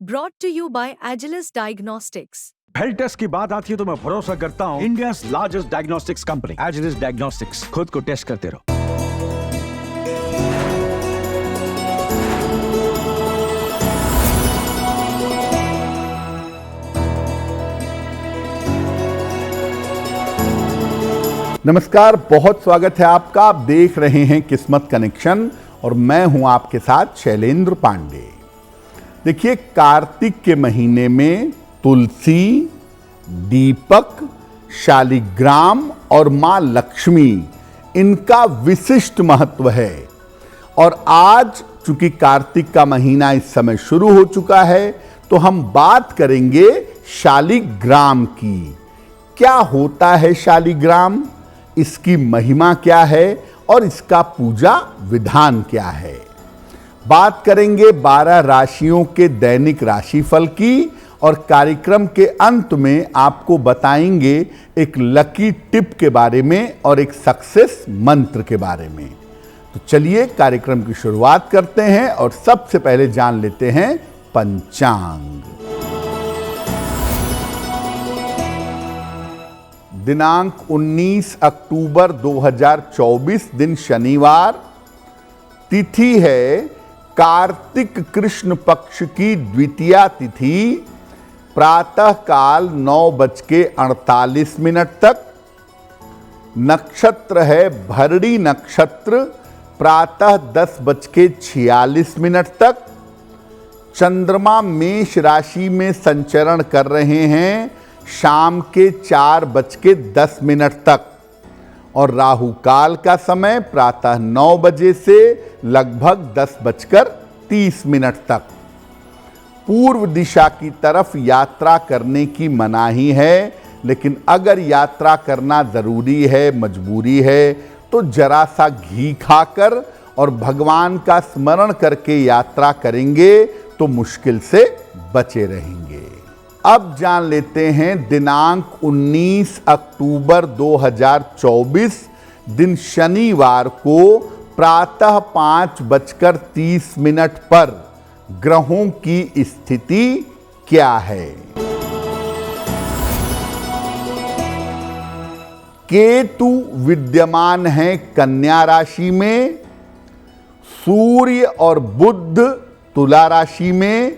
Brought to you by Agilus Diagnostics. Health test की बात आती है तो मैं भरोसा करता हूँ India's largest diagnostics company Agilus diagnostics. खुद को टेस्ट करते रहो। नमस्कार, बहुत स्वागत है आपका। आप देख रहे हैं किस्मत कनेक्शन और मैं हूं आपके साथ शैलेंद्र पांडे। देखिए, कार्तिक के महीने में तुलसी, दीपक, शालिग्राम और मां लक्ष्मी, इनका विशिष्ट महत्व है। और आज चूंकि कार्तिक का महीना इस समय शुरू हो चुका है तो हम बात करेंगे शालिग्राम की। क्या होता है शालिग्राम, इसकी महिमा क्या है और इसका पूजा विधान क्या है। बात करेंगे 12 राशियों के दैनिक राशिफल की और कार्यक्रम के अंत में आपको बताएंगे एक लकी टिप के बारे में और एक सक्सेस मंत्र के बारे में। तो चलिए कार्यक्रम की शुरुआत करते हैं और सबसे पहले जान लेते हैं पंचांग। दिनांक 19 अक्टूबर 2024, दिन शनिवार। तिथि है कार्तिक कृष्ण पक्ष की द्वितीया तिथि, प्रातः काल 9:48 तक। नक्षत्र है भरणी नक्षत्र, प्रातः 10:46 तक। चंद्रमा मेष राशि में संचरण कर रहे हैं शाम के 4:10 तक। और राहु काल का समय प्रातः 9 बजे से लगभग 10:30 तक। पूर्व दिशा की तरफ यात्रा करने की मनाही है, लेकिन अगर यात्रा करना जरूरी है, मजबूरी है, तो जरा सा घी खाकर और भगवान का स्मरण करके यात्रा करेंगे तो मुश्किल से बचे रहेंगे। अब जान लेते हैं दिनांक 19 अक्टूबर 2024, दिन शनिवार को प्रातः 5:30 पर ग्रहों की स्थिति क्या है। केतु विद्यमान है कन्या राशि में, सूर्य और बुध तुला राशि में,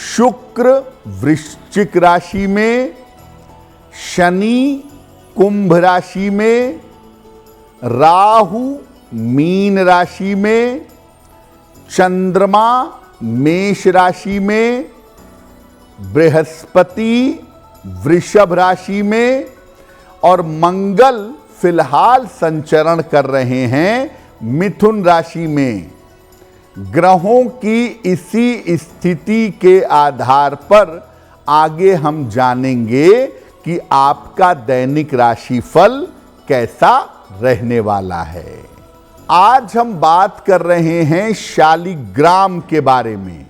शुक्र वृश्चिक राशि में, शनि कुंभ राशि में, राहु मीन राशि में, चंद्रमा मेष राशि में, बृहस्पति वृषभ राशि में और मंगल फिलहाल संचरण कर रहे हैं मिथुन राशि में। ग्रहों की इसी स्थिति के आधार पर आगे हम जानेंगे कि आपका दैनिक राशिफल कैसा रहने वाला है। आज हम बात कर रहे हैं शालिग्राम के बारे में।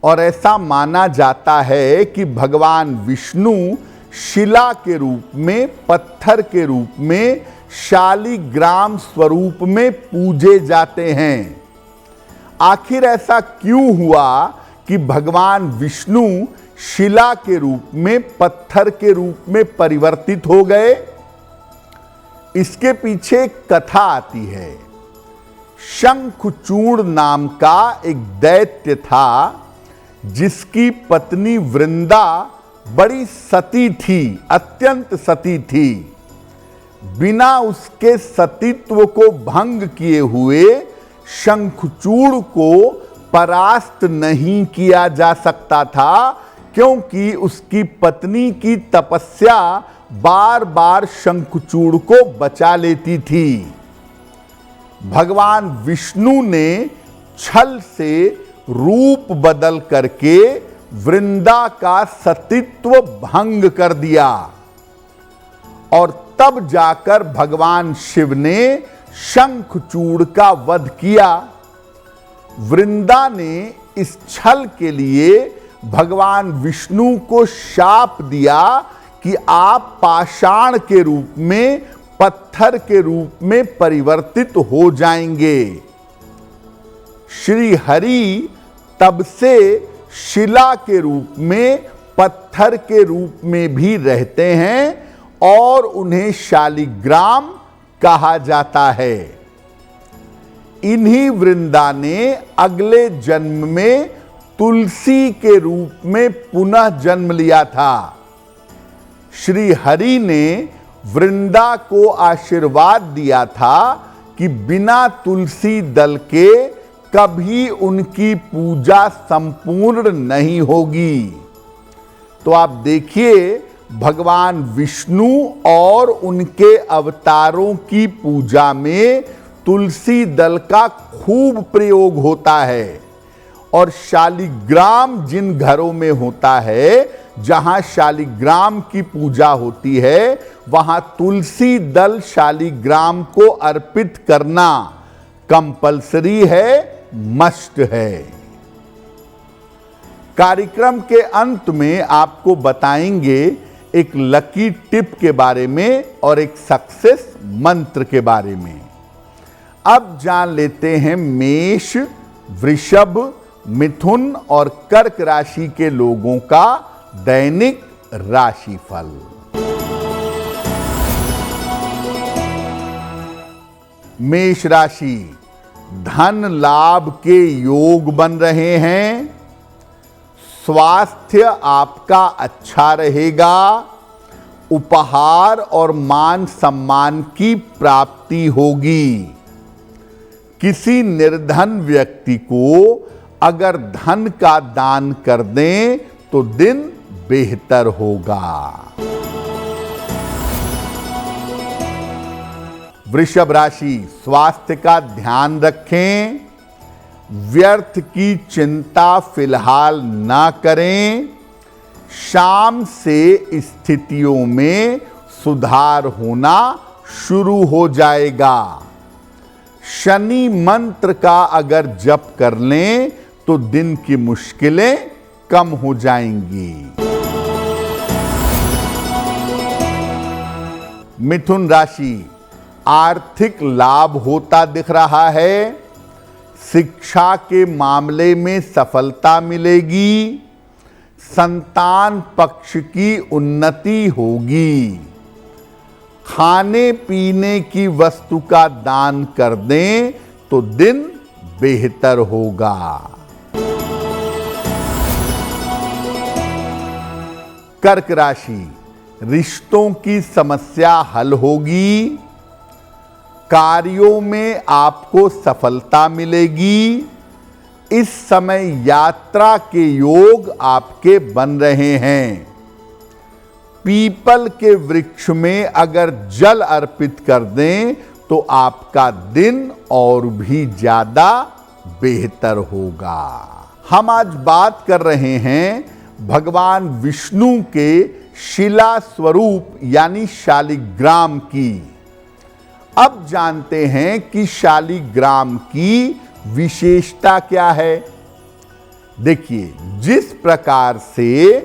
और ऐसा माना जाता है कि भगवान विष्णु शिला के रूप में, पत्थर के रूप में, शालिग्राम स्वरूप में पूजे जाते हैं। आखिर ऐसा क्यों हुआ कि भगवान विष्णु शिला के रूप में, पत्थर के रूप में परिवर्तित हो गए? इसके पीछे एक कथा आती है। शंखचूड़ नाम का एक दैत्य था जिसकी पत्नी वृंदा बड़ी सती थी, अत्यंत सती थी। बिना उसके सतीत्व को भंग किए हुए शंखचूड़ को परास्त नहीं किया जा सकता था, क्योंकि उसकी पत्नी की तपस्या बार बार शंखचूड़ को बचा लेती थी। भगवान विष्णु ने छल से रूप बदल करके वृंदा का सतीत्व भंग कर दिया और तब जाकर भगवान शिव ने शंखचूड़ का वध किया। वृंदा ने इस छल के लिए भगवान विष्णु को शाप दिया कि आप पाषाण के रूप में, पत्थर के रूप में परिवर्तित हो जाएंगे। श्री हरि तब से शिला के रूप में, पत्थर के रूप में भी रहते हैं और उन्हें शालिग्राम कहा जाता है। इन्हीं वृंदा ने अगले जन्म में तुलसी के रूप में पुनः जन्म लिया था। श्री हरि ने वृंदा को आशीर्वाद दिया था कि बिना तुलसी दल के कभी उनकी पूजा संपूर्ण नहीं होगी। तो आप देखिए, भगवान विष्णु और उनके अवतारों की पूजा में तुलसी दल का खूब प्रयोग होता है। और शालिग्राम जिन घरों में होता है, जहां शालिग्राम की पूजा होती है, वहां तुलसी दल शालिग्राम को अर्पित करना कंपलसरी है, मस्ट है। कार्यक्रम के अंत में आपको बताएंगे एक लकी टिप के बारे में और एक सक्सेस मंत्र के बारे में। अब जान लेते हैं मेष, वृषभ, मिथुन और कर्क राशि के लोगों का दैनिक राशिफल। मेष राशि, धन लाभ के योग बन रहे हैं। स्वास्थ्य आपका अच्छा रहेगा। उपहार और मान सम्मान की प्राप्ति होगी। किसी निर्धन व्यक्ति को अगर धन का दान कर दें तो दिन बेहतर होगा। वृषभ राशि, स्वास्थ्य का ध्यान रखें। व्यर्थ की चिंता फिलहाल ना करें। शाम से स्थितियों में सुधार होना शुरू हो जाएगा। शनि मंत्र का अगर जप कर लें तो दिन की मुश्किलें कम हो जाएंगी। मिथुन राशि, आर्थिक लाभ होता दिख रहा है। शिक्षा के मामले में सफलता मिलेगी। संतान पक्ष की उन्नति होगी। खाने पीने की वस्तु का दान कर दें तो दिन बेहतर होगा। कर्क राशि, रिश्तों की समस्या हल होगी। कार्यों में आपको सफलता मिलेगी। इस समय यात्रा के योग आपके बन रहे हैं। पीपल के वृक्ष में अगर जल अर्पित कर दें तो आपका दिन और भी ज्यादा बेहतर होगा। हम आज बात कर रहे हैं भगवान विष्णु के शिला स्वरूप यानी शालिग्राम की। अब जानते हैं कि शालिग्राम की विशेषता क्या है। देखिए, जिस प्रकार से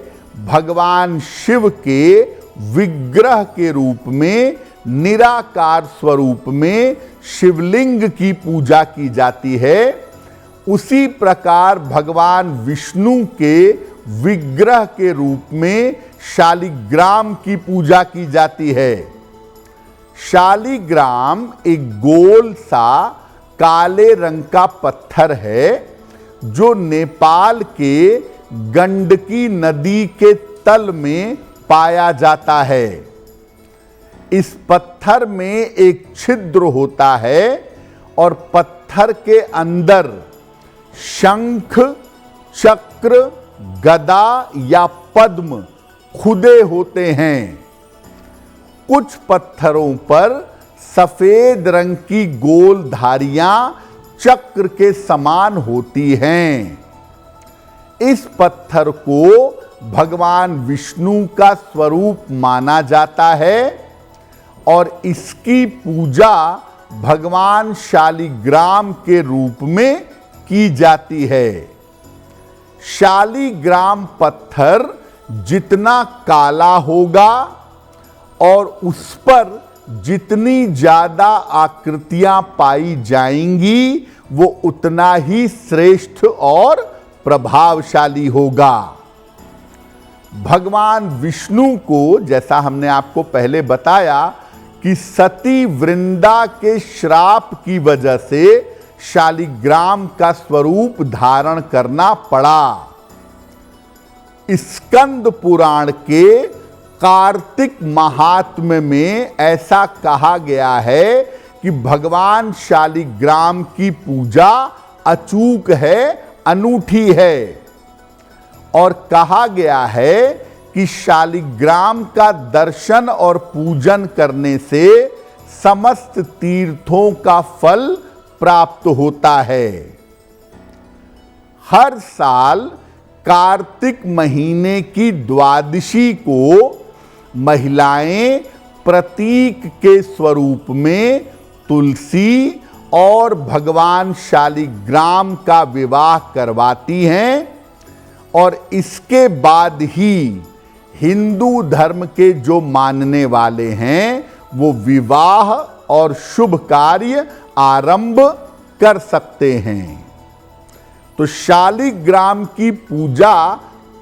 भगवान शिव के विग्रह के रूप में निराकार स्वरूप में शिवलिंग की पूजा की जाती है, उसी प्रकार भगवान विष्णु के विग्रह के रूप में शालिग्राम की पूजा की जाती है। शालिग्राम एक गोल सा काले रंग का पत्थर है जो नेपाल के गंडकी नदी के तल में पाया जाता है। इस पत्थर में एक छिद्र होता है और पत्थर के अंदर शंख, चक्र, गदा या पद्म खुदे होते हैं। कुछ पत्थरों पर सफेद रंग की गोल धारियां चक्र के समान होती हैं। इस पत्थर को भगवान विष्णु का स्वरूप माना जाता है और इसकी पूजा भगवान शालिग्राम के रूप में की जाती है। शालिग्राम पत्थर जितना काला होगा और उस पर जितनी ज्यादा आकृतियां पाई जाएंगी वो उतना ही श्रेष्ठ और प्रभावशाली होगा। भगवान विष्णु को, जैसा हमने आपको पहले बताया कि सती वृंदा के श्राप की वजह से शालिग्राम का स्वरूप धारण करना पड़ा। स्कंद पुराण के कार्तिक महात्म्य में ऐसा कहा गया है कि भगवान शालिग्राम की पूजा अचूक है, अनूठी है, और कहा गया है कि शालिग्राम का दर्शन और पूजन करने से समस्त तीर्थों का फल प्राप्त होता है। हर साल कार्तिक महीने की द्वादशी को महिलाएं प्रतीक के स्वरूप में तुलसी और भगवान शालिग्राम का विवाह करवाती हैं, और इसके बाद ही हिंदू धर्म के जो मानने वाले हैं वो विवाह और शुभ कार्य आरंभ कर सकते हैं। तो शालिग्राम की पूजा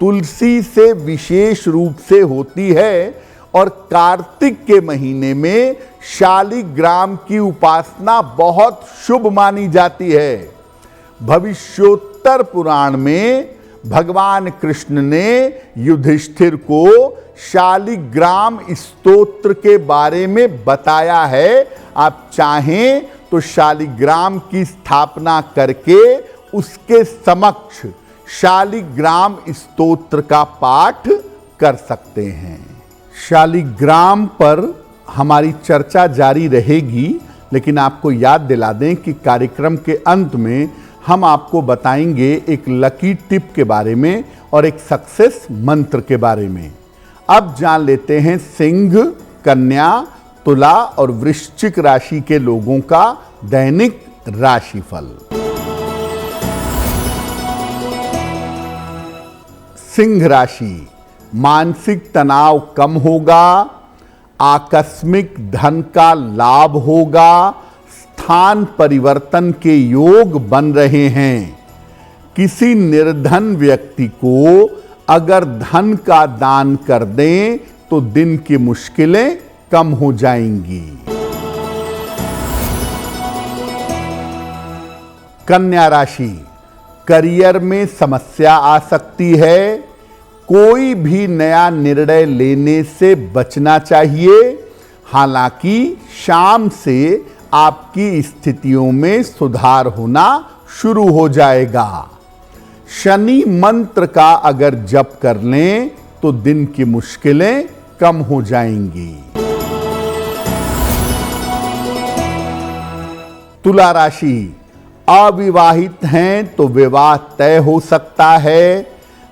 तुलसी से विशेष रूप से होती है, और कार्तिक के महीने में शालिग्राम की उपासना बहुत शुभ मानी जाती है। भविष्योत्तर पुराण में भगवान कृष्ण ने युधिष्ठिर को शालिग्राम स्तोत्र के बारे में बताया है। आप चाहें तो शालिग्राम की स्थापना करके उसके समक्ष शालिग्राम स्तोत्र का पाठ कर सकते हैं। शालिग्राम पर हमारी चर्चा जारी रहेगी, लेकिन आपको याद दिला दें कि कार्यक्रम के अंत में हम आपको बताएंगे एक लकी टिप के बारे में और एक सक्सेस मंत्र के बारे में। अब जान लेते हैं सिंह, कन्या, तुला और वृश्चिक राशि के लोगों का दैनिक राशिफल। सिंह राशि, मानसिक तनाव कम होगा, आकस्मिक धन का लाभ होगा, स्थान परिवर्तन के योग बन रहे हैं। किसी निर्धन व्यक्ति को अगर धन का दान कर दें तो दिन की मुश्किलें कम हो जाएंगी। कन्या राशि, करियर में समस्या आ सकती है। कोई भी नया निर्णय लेने से बचना चाहिए। हालांकि शाम से आपकी स्थितियों में सुधार होना शुरू हो जाएगा। शनि मंत्र का अगर जप कर लें तो दिन की मुश्किलें कम हो जाएंगी। तुला राशि, अविवाहित हैं तो विवाह तय हो सकता है।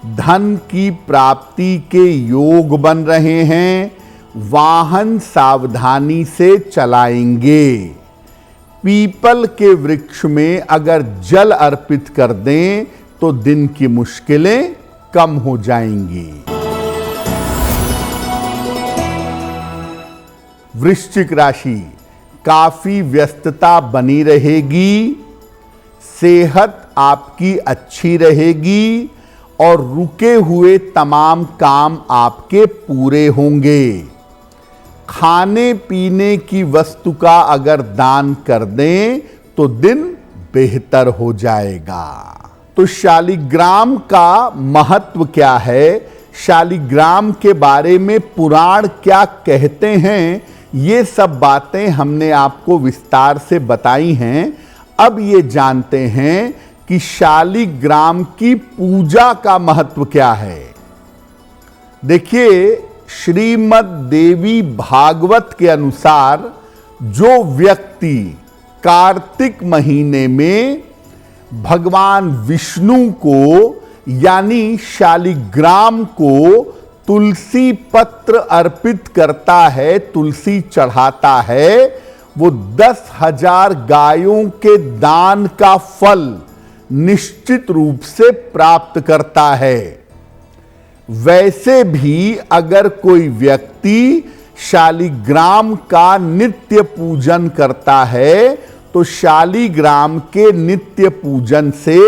धन की प्राप्ति के योग बन रहे हैं। वाहन सावधानी से चलाएंगे। पीपल के वृक्ष में अगर जल अर्पित कर दें तो दिन की मुश्किलें कम हो जाएंगी। वृश्चिक राशि, काफी व्यस्तता बनी रहेगी। सेहत आपकी अच्छी रहेगी और रुके हुए तमाम काम आपके पूरे होंगे। खाने पीने की वस्तु का अगर दान कर दें तो दिन बेहतर हो जाएगा। तो शालिग्राम का महत्व क्या है, शालिग्राम के बारे में पुराण क्या कहते हैं, ये सब बातें हमने आपको विस्तार से बताई हैं। अब ये जानते हैं कि शालिग्राम की पूजा का महत्व क्या है। देखिए, श्रीमद् देवी भागवत के अनुसार जो व्यक्ति कार्तिक महीने में भगवान विष्णु को यानी शालिग्राम को तुलसी पत्र अर्पित करता है, तुलसी चढ़ाता है, वो 10,000 गायों के दान का फल निश्चित रूप से प्राप्त करता है। वैसे भी अगर कोई व्यक्ति शालिग्राम का नित्य पूजन करता है तो शालिग्राम के नित्य पूजन से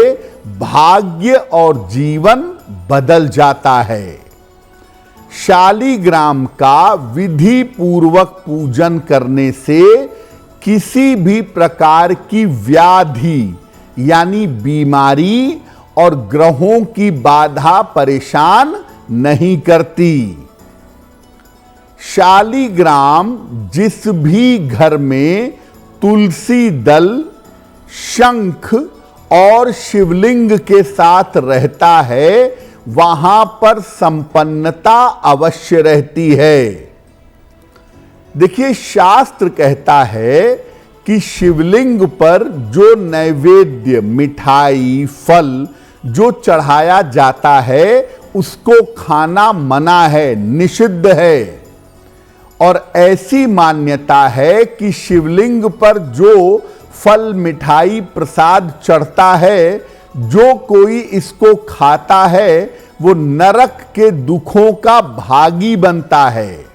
भाग्य और जीवन बदल जाता है। शालिग्राम का विधि पूर्वक पूजन करने से किसी भी प्रकार की व्याधि यानी बीमारी और ग्रहों की बाधा परेशान नहीं करती। शालिग्राम जिस भी घर में तुलसी दल, शंख और शिवलिंग के साथ रहता है, वहां पर संपन्नता अवश्य रहती है। देखिए, शास्त्र कहता है कि शिवलिंग पर जो नैवेद्य, मिठाई, फल जो चढ़ाया जाता है उसको खाना मना है, निषिद्ध है। और ऐसी मान्यता है कि शिवलिंग पर जो फल, मिठाई, प्रसाद चढ़ता है, जो कोई इसको खाता है वो नरक के दुखों का भागी बनता है।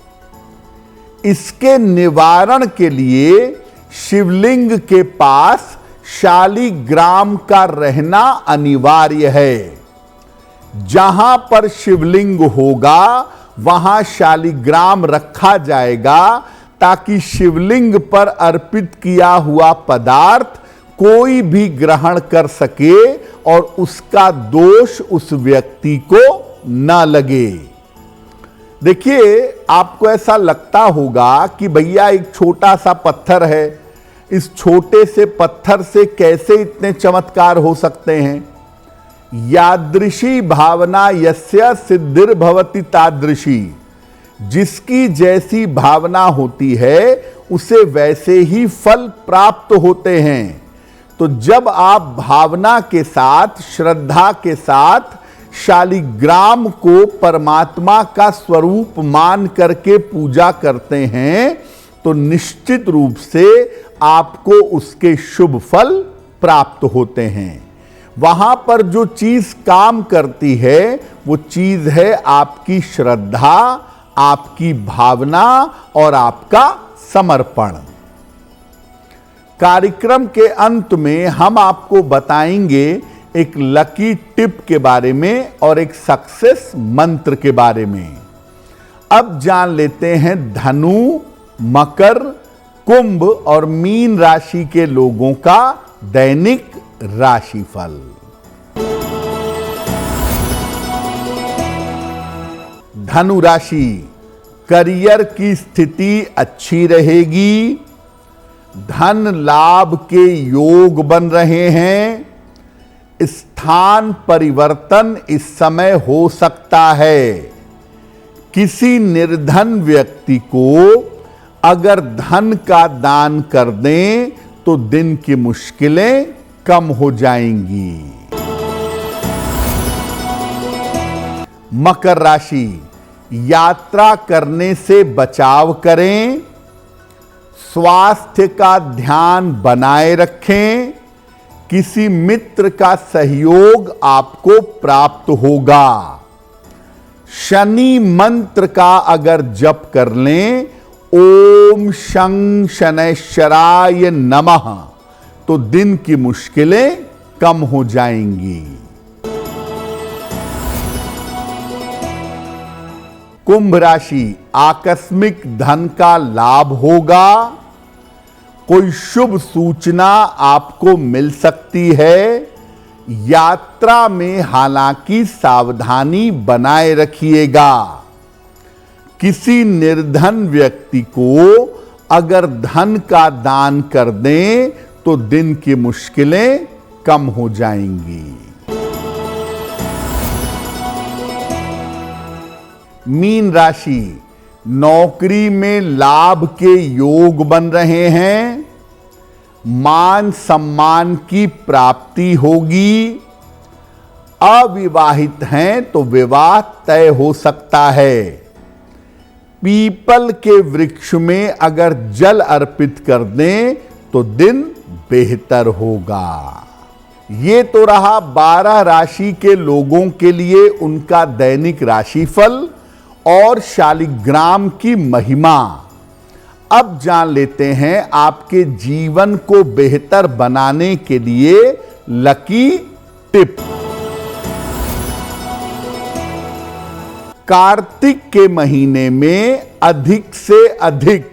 इसके निवारण के लिए शिवलिंग के पास शालिग्राम का रहना अनिवार्य है। जहां पर शिवलिंग होगा वहां शालिग्राम रखा जाएगा, ताकि शिवलिंग पर अर्पित किया हुआ पदार्थ कोई भी ग्रहण कर सके और उसका दोष उस व्यक्ति को न लगे। देखिए, आपको ऐसा लगता होगा कि भैया एक छोटा सा पत्थर है, इस छोटे से पत्थर से कैसे इतने चमत्कार हो सकते हैं। यादृशी भावना यस्य सिद्धिर्भवति तादृशी, जिसकी जैसी भावना होती है उसे वैसे ही फल प्राप्त होते हैं। तो जब आप भावना के साथ, श्रद्धा के साथ शालिग्राम को परमात्मा का स्वरूप मान करके पूजा करते हैं, तो निश्चित रूप से आपको उसके शुभ फल प्राप्त होते हैं। वहां पर जो चीज काम करती है वो चीज है आपकी श्रद्धा, आपकी भावना और आपका समर्पण। कार्यक्रम के अंत में हम आपको बताएंगे एक लकी टिप के बारे में और एक सक्सेस मंत्र के बारे में। अब जान लेते हैं धनु, मकर, कुंभ और मीन राशि के लोगों का दैनिक राशिफल। धनु राशि, करियर की स्थिति अच्छी रहेगी। धन लाभ के योग बन रहे हैं। स्थान परिवर्तन इस समय हो सकता है। किसी निर्धन व्यक्ति को अगर धन का दान कर दें तो दिन की मुश्किलें कम हो जाएंगी। मकर राशि, यात्रा करने से बचाव करें। स्वास्थ्य का ध्यान बनाए रखें। किसी मित्र का सहयोग आपको प्राप्त होगा। शनि मंत्र का अगर जप कर लें, ओम शं शनैश्चराय नमः, तो दिन की मुश्किलें कम हो जाएंगी। कुंभ राशि, आकस्मिक धन का लाभ होगा। कोई शुभ सूचना आपको मिल सकती है। यात्रा में हालांकि सावधानी बनाए रखिएगा। किसी निर्धन व्यक्ति को अगर धन का दान कर दें तो दिन की मुश्किलें कम हो जाएंगी। मीन राशि, नौकरी में लाभ के योग बन रहे हैं। मान सम्मान की प्राप्ति होगी। अविवाहित हैं तो विवाह तय हो सकता है। पीपल के वृक्ष में अगर जल अर्पित कर दें तो दिन बेहतर होगा। ये तो रहा 12 राशि के लोगों के लिए उनका दैनिक राशिफल और शालिग्राम की महिमा। अब जान लेते हैं आपके जीवन को बेहतर बनाने के लिए लकी टिप। कार्तिक के महीने में अधिक से अधिक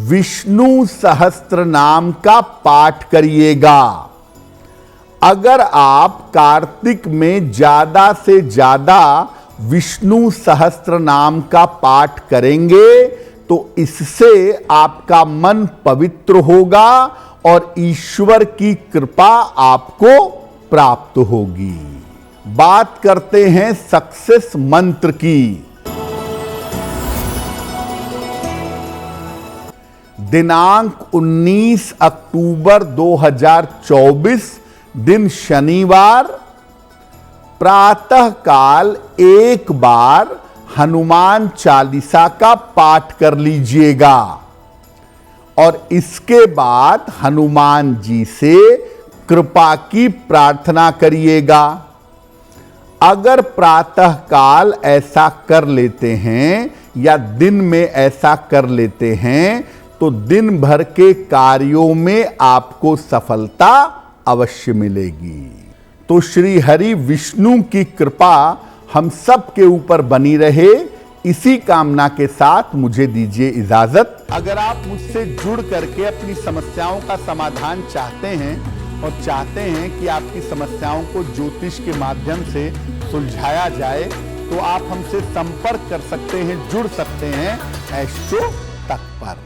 विष्णु सहस्त्र नाम का पाठ करिएगा। अगर आप कार्तिक में ज्यादा से ज्यादा विष्णु सहस्त्र नाम का पाठ करेंगे तो इससे आपका मन पवित्र होगा और ईश्वर की कृपा आपको प्राप्त होगी। बात करते हैं सक्सेस मंत्र की। दिनांक 19 अक्टूबर 2024 दिन शनिवार प्रातः काल एक बार हनुमान चालीसा का पाठ कर लीजिएगा और इसके बाद हनुमान जी से कृपा की प्रार्थना करिएगा। अगर प्रातः काल ऐसा कर लेते हैं या दिन में ऐसा कर लेते हैं तो दिन भर के कार्यों में आपको सफलता अवश्य मिलेगी। तो श्री हरि विष्णु की कृपा हम सब के ऊपर बनी रहे, इसी कामना के साथ मुझे दीजिए इजाजत। अगर आप मुझसे जुड़ करके अपनी समस्याओं का समाधान चाहते हैं और चाहते हैं कि आपकी समस्याओं को ज्योतिष के माध्यम से सुलझाया जाए तो आप हमसे संपर्क कर सकते हैं, जुड़ सकते हैं एस्ट्रो तक पर।